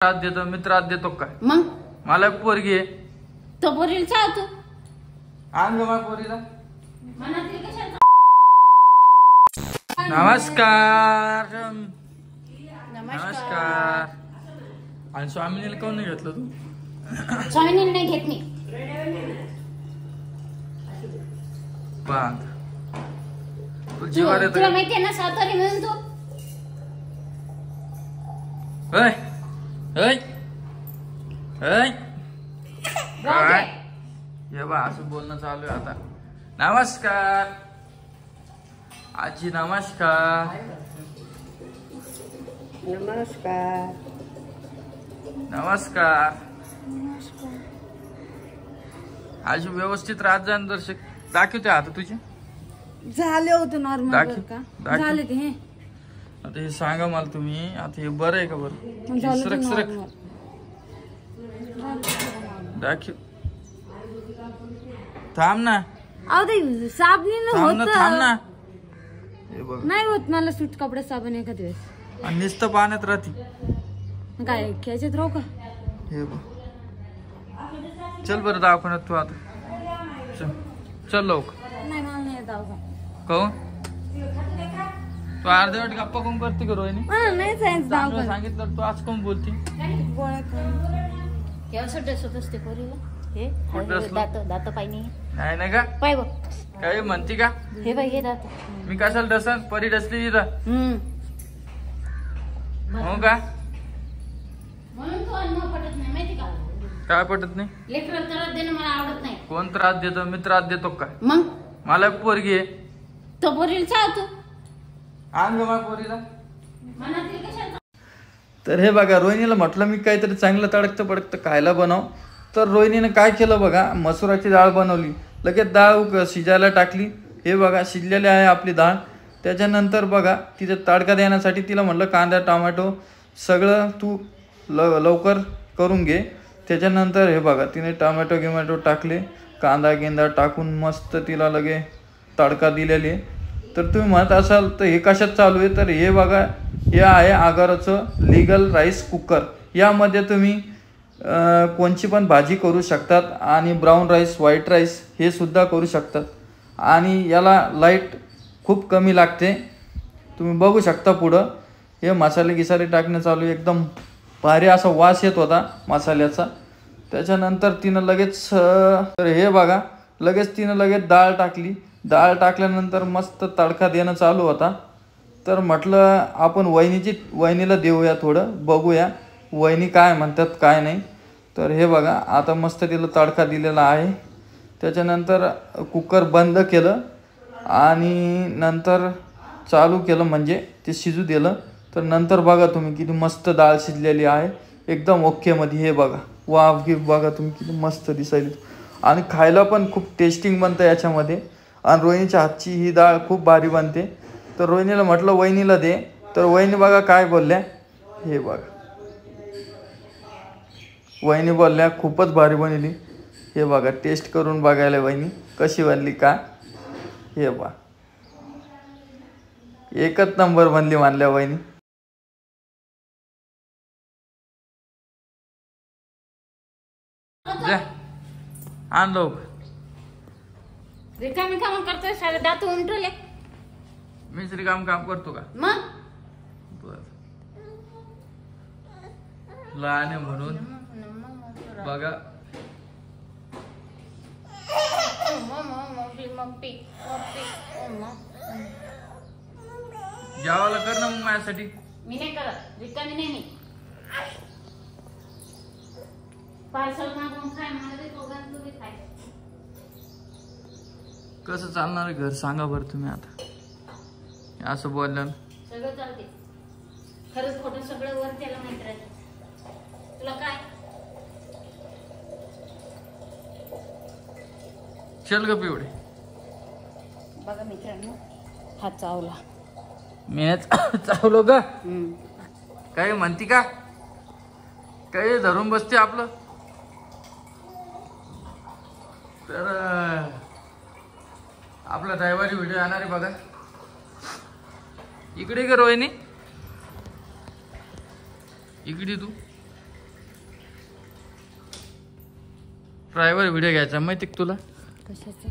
त्रास देतो मी त्रास देतो काय मग मला एक पोरगी आहे तो पोरीला चालतो आण ग माझ्या पोरीला मनातील कशाला नमस्कार नमस्कार आणि स्वामीनीला कोण नाही घेतलं तू स्वामीनीला नाही घेत मी बांध तू जीवार येतो तुला माहिती आहे ना सातारी म्हणून तू होय होय होय राहू ये बा असं बोलणं चालू आहे आता नमस्कार आजी नमस्कार नमस्कार नमस्कार आजी व्यवस्थित राहत जा दर्शक दाखवते आता तुझे झाले होते नॉर्मल दाखव का दाखव झाले ते हे आता हे सांगा मला तुम्ही आता हे बरं आहे का बरं झालं ते सरक सरक normal. दाखव थांब ना अहो ते साबणीनं थांब ना थांब होत ना हे बघ नाही होत मला सूट कपडे साबण एखाद वेळेस आणि नुसतं पाण्यात राहते काय खेळायच्यात राहू का हे बघ चल बरं दवाखान्यात तू आता चल चल लवकर नाही मला नाही येत अहो. कहून तू अर्धवट गप्पा कोण करते का रोहिणी मला नाही जायचं चांगलं दवाखान्यात. सांगितलं तू आज कोण बोलती गोळ्या खाऊन. हे असं डसत असते पोरीला हे कुठं असलं? दात दात पाय नाही नाही ना का पाय बघ काही म्हणती का हे बाई हे दात मी कशाला डसन परी डसली इथं हम्म हो का म्हणून तू अन्न पटत नाही माहिती का काय पटत नाही लेकरं त्रास देणं मला आवडत नाही कोण त्रास देतो मी त्रास देतो काय मग मला एक पोरगी आहे तो पोरीला चालतो आण ग माझ्या पोरीला मनातील कशाला तर हे बघा रोहिणीला म्हटलं मी काहीतरी चांगलं तडकतं पडकतं खायला बनव तर रोहिणीनं काय केलं बघा मसुराची डाळ बनवली लगेच डाळ शिजायला टाकली हे बघा शिजलेली आहे आपली डाळ त्याच्यानंतर बघा तिचं तडका देण्यासाठी तिला म्हटलं कांदा टोमॅटो सगळं तू लवकर करून घे त्याच्यानंतर हे बघा तिने टोमॅटो टाकले कांदा गिंदा टाकून मस्त तिला लगे तडका दिलेली आहे तर तुम्ही म्हणत असाल तर हे कशात चालू आहे तर हे बघा हे आहे आगाराचं लीगल राईस कुकर यामध्ये तुम्ही कोणची पण भाजी करू शकतात आणि ब्राऊन राईस व्हाईट राईस हे सुद्धा करू शकतात आणि याला लाईट खूप कमी लागते तुम्ही बघू शकता पुढं हे मसाले गिसाले टाकणं चालू आहे एकदम भारी असा वास येत होता मसाल्याचा त्याच्यानंतर तिनं लगेच तर हे बघा लगेच तिनं लगेच डाळ टाकली डाळ टाकल्यानंतर मस्त तडका देणं चालू होता तर म्हटलं आपण वहिनीला देऊया थोडं बघूया वहिनी काय म्हणतात काय नाही तर हे बघा आता मस्त तिला तडका दिलेला आहे त्याच्यानंतर कुकर बंद केलं आणि नंतर चालू केलं म्हणजे ते शिजू दिलं तर नंतर बघा तुम्ही किती मस्त डाळ शिजलेली आहे एकदम ओकेमध्ये हे बघा वाफ गिफ बघा तुम्ही किती मस्त दिसायली आणि खायला पण खूप टेस्टिंग बनतं याच्यामध्ये आणि रोहिणीच्या हातची ही डाळ खूप भारी बनते तर रोहिणीला म्हटलं वहिनीला दे तर वहिनी बघा काय बोलल्या हे बघा वहिनी बोलल्या खूपच भारी बनली हे बघा टेस्ट करून बघायला वहिनी कशी बनली का हे बघा एकच नंबर बनली मानल्या वहिनी आण लोक रिकामी काम करतोय सारे दात उमटले मी श्रीकाम काम करतो का मग बर लहान आहे म्हणून बघा जेवायला कर ना मग माझ्यासाठी मी नाही करत रिकामी नाही मी पार्सल मागून खाय मला तुम्ही खाय कसं चालणार आहे घर सांगा बरं तुम्ही आता असं बोललं सगळं चालते खरंच खोटं सगळं वर त्याला माहित राहते तुला काय चल ग पिवडे बघा मित्रांनो हा चावला मी चावलो ग काही म्हणती का काही धरून बसते आपलं तर आपला ड्रायव्हरची व्हिडिओ येणार आहे बघा इकडे का रोहिणी इकडे तू फ्रायवर व्हिडिओ घ्यायचा माहिती का तुला? कशाचा?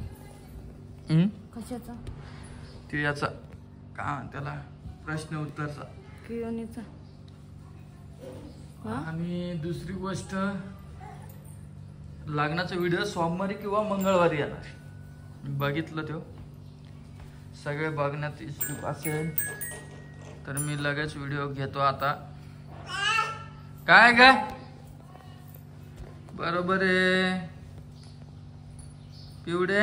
हम्म? कशाचा? ते याचा का त्याला प्रश्न उत्तरचा. कियोनीचा. हा? आणि दुसरी गोष्ट लग्नाचा व्हिडिओ सोमवारी किंवा मंगळवारी येणार. बघितलं तो सगळे बघण्यात इच्छुक असेल तर मी लगेच व्हिडिओ घेतो आता. काय ग? बरोबर आहे पिवडे.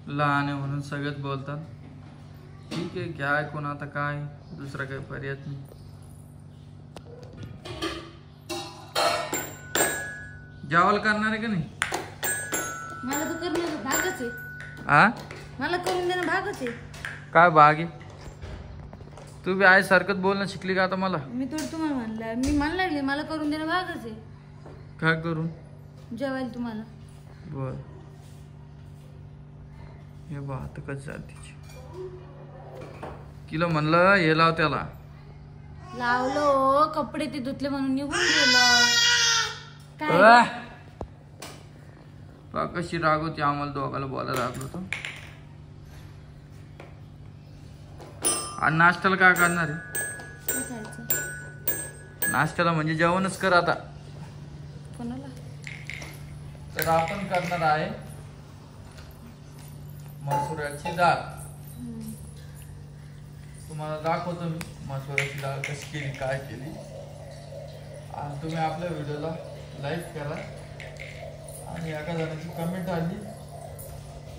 लहान आहे म्हणून सगळेच बोलतात. ठीक आहे घ्या ऐकून आता काय दुसरा काही पर्याय नाही. जेवायला करणार आहे का नाही? मला तर करणं भागच आहे. आ मला करून देणं भागच आहे. काय भाग आहे? तू बी आई सारखंच बोलणं शिकली का आता मला? मी थोडं तुम्हाला म्हणलं, मी म्हणायला लागले मला करून देणं भागच आहे. काय करून? जेवायला तुम्हाला. बर हे बा आता कशी जातीची किलो म्हणलं हे लाव त्याला. लावलो कपडे ते धुतले म्हणून निघून गेलं. काय बा कशी राग होती आम्हाला दोघाला बोलायला लागलो तो. आणि नाश्त्याला काय करणार आहे? खायचं? नाश्त्याला म्हणजे जेवणच कर आता. कोणाला? तर आपण करणार आहे मसुराची डाळ. तुम्हाला दाखवतो मी मसुराची डाळ कशी केली काय केली. आणि तुम्ही आपल्या व्हिडिओला लाईक करा. आणि एका जणाची कमेंट आली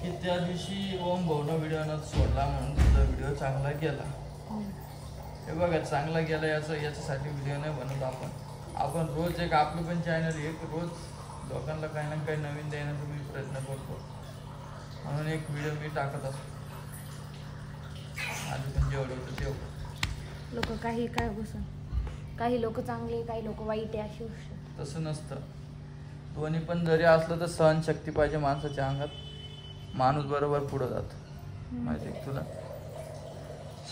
की त्या दिवशी ओम भाऊनं व्हिडिओ न सोडला म्हणून तुझा व्हिडिओ चांगला गेला. हे बघा चांगला गेला याच्यासाठी व्हिडिओ नाही बनवत आपण रोज एक आपलं पण चॅनल एक रोज लोकांना काही ना काही नवीन देण्याचा मी प्रयत्न करतो म्हणून एक व्हिडिओ मी टाकत असतो. आधी पण जेवढं होतं तेवढं. लोक काही काय बसून काही लोक चांगले काही लोक वाईट आहे अशी गोष्ट. तसं नसतं. दोन्ही पण जरी असलं तर सहनशक्ती पाहिजे माणसाच्या अंगात. माणूस बरोबर पुढं जातो माहिती आहे तुला.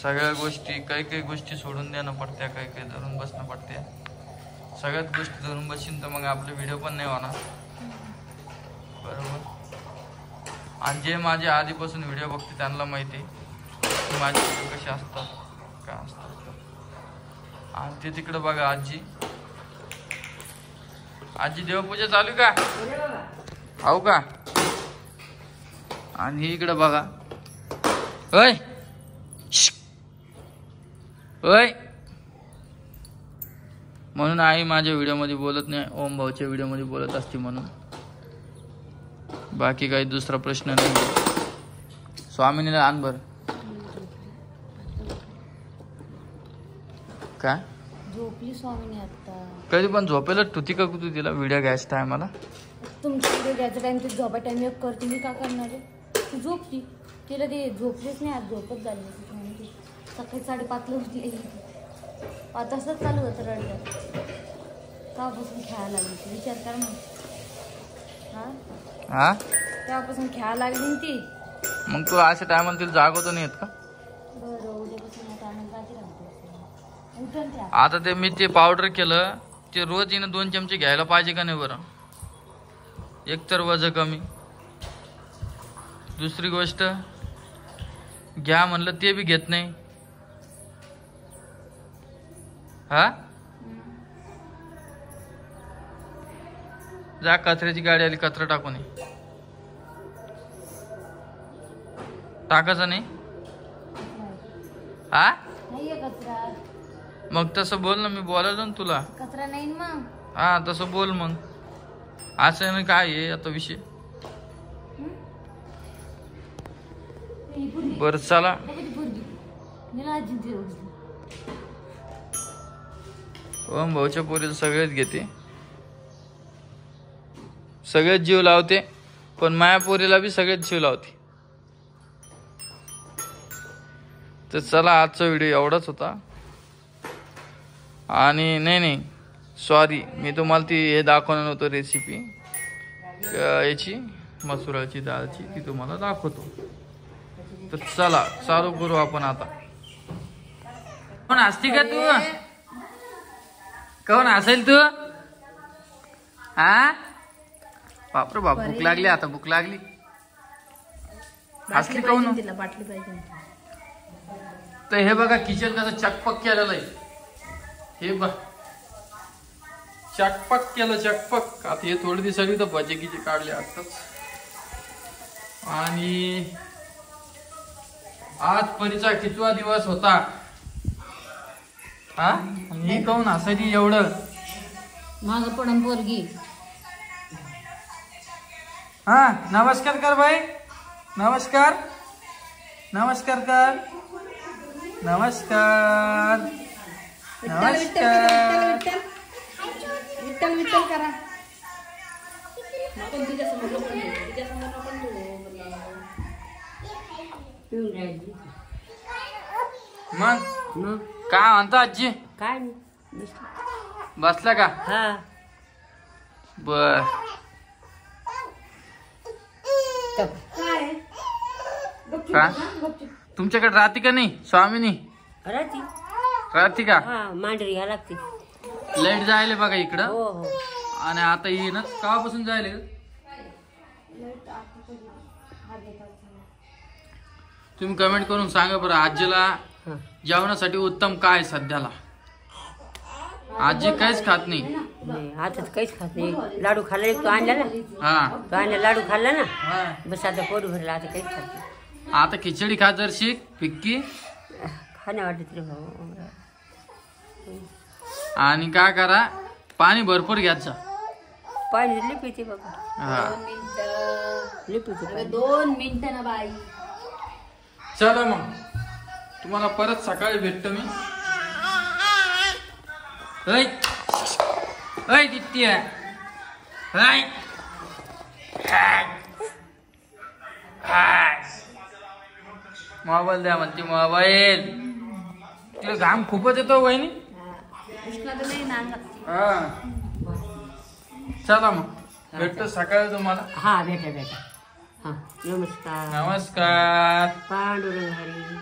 सगळ्या गोष्टी काही गोष्टी सोडून देणं पडत्या काही धरून बसणं पडते. सगळ्यात गोष्टी धरून बसीन तर मग आपले व्हिडिओ पण नाही होणार बरोबर. आणि जे माझे आधीपासून व्हिडिओ बघते त्यांना माहिती आहे की माझे व्हिडिओ कसे असतात काय असतात. आणि ते तिकडं बघा आजी देवपूजा चालू का हो का. आणि इकडं बघा ओय ओय म्हणून आई माझ्या व्हिडिओमध्ये बोलत नाही. ओम भाऊच्या व्हिडिओमध्ये बोलत असते म्हणून. बाकी काही दुसरा प्रश्न नाही. स्वामिनीला आण बर. काय झोपली स्वामीने आता. कधी पण झोपेला ठुती का तू तिला व्हिडिओ घ्यायच्या टायमाला? तुमच्या व्हिडिओ घ्यायचा टाइम ते झोपा टाइम एक करते मी. का करणार आहे? ती झोपली. तिला ते झोपलीच नाही आज झोपच झाली नाही. सकाळी 5:30ला उठली. 5 तासच चालू होतं रडलं. तेव्हापासून खेळायला लागली ती. विचार कर मग. हा तेव्हापासून खेळायला लागली ना ती. मग तू अशा टायमाला तिला जागवतो नाही येत का? बरं उद्यापासून आता आम्ही जाते राहतो. उठून त्या आता ते मी ते पावडर केलं ते रोज हिनं 2 चमचे घ्यायला पाहिजे का नाही बरं? एक तर वजन कमी. दुसरी गोष्ट घ्या म्हणलं ते बी घेत नाही. हा जा कचऱ्याची गाडी आली कचरा टाकून ये. टाकायचं नाही हा. नाहीये कचरा. मग तसं बोल ना. मी बोलायलो ना तुला. कचरा नाही ना मग. हा तसं बोल मग. असं ना काय आहे आता विषय. बरं चला. ओम भाऊच्या पोरीला सगळेच घेते सगळेच जीव लावते पण माया पोरीला बी सगळेच जीव लावते. तर चला आजचा व्हिडिओ एवढाच होता. आणि नाही सॉरी मी तुम्हाला ती हे दाखवणार नव्हतं रेसिपी याची मसुराची डाळची ती तुम्हाला दाखवतो. तर चला चालू करू आपण आता. कोण असती का तू? कोण असेल तू? हा बापरे बाप, भूक लागली आता, भूक लागली. असली काऊन? तिला बाटली पाहिजे. तर हे बघा किचन कसं चकपक केलेलं आहे. हे बघ चकपक केलं, चकपक. आता हे थोडी दिवसांनी तर भजे गिजे काढले आताच. आणि आज परीचा कितवा दिवस होता? हा हे काऊन असायची एवढं? माग पडन पोरगी. हा नमस्कार कर बाई, नमस्कार, नमस्कार कर, नमस्कार, नमस्कार. विठ्ठल विठ्ठल करा. मग काय म्हणता आजी? काय बसला का? हा बर. का तुमच्याकडे राहते का नाही स्वामिनी? राहती. राहते का? हा मांडरी घ्या लागते. लाईट जायले बघा इकडं. हो हो. आणि आता येईन कावापासून जायले? तुम्ही कमेंट करून सांगा बरं आजीला जेवणासाठी उत्तम काय सध्याला? आजी काहीच खात नाही. नाही आता तर काहीच खात नाही. लाडू खाल्ला तो आणला ना. हा तो आणला लाडू खाल्ला ना. हा. बस आता पोट भरला, आता काहीच खात नाही. आता खिचडी खा जर शिक फिक्की. खाण्या वाटत रे भाऊ. आणि काय करा, पाणी भरपूर घ्यायचं. पाणी लिप येते बाबा. हा लिप येते. 2 मिनिटं ना बाई. चला मग तुम्हाला परत सकाळी भेटतो मी. दित्य मोबाईल द्या म्हणते. मोबाईल तिला घाम खूपच येतो वहिनी. उष्णता नाही ना. हा चला मग भेटतो सकाळी तुम्हाला. हा भेटा भेटा. हा नमस्कार. नमस्कार. पांडुरंग हरी.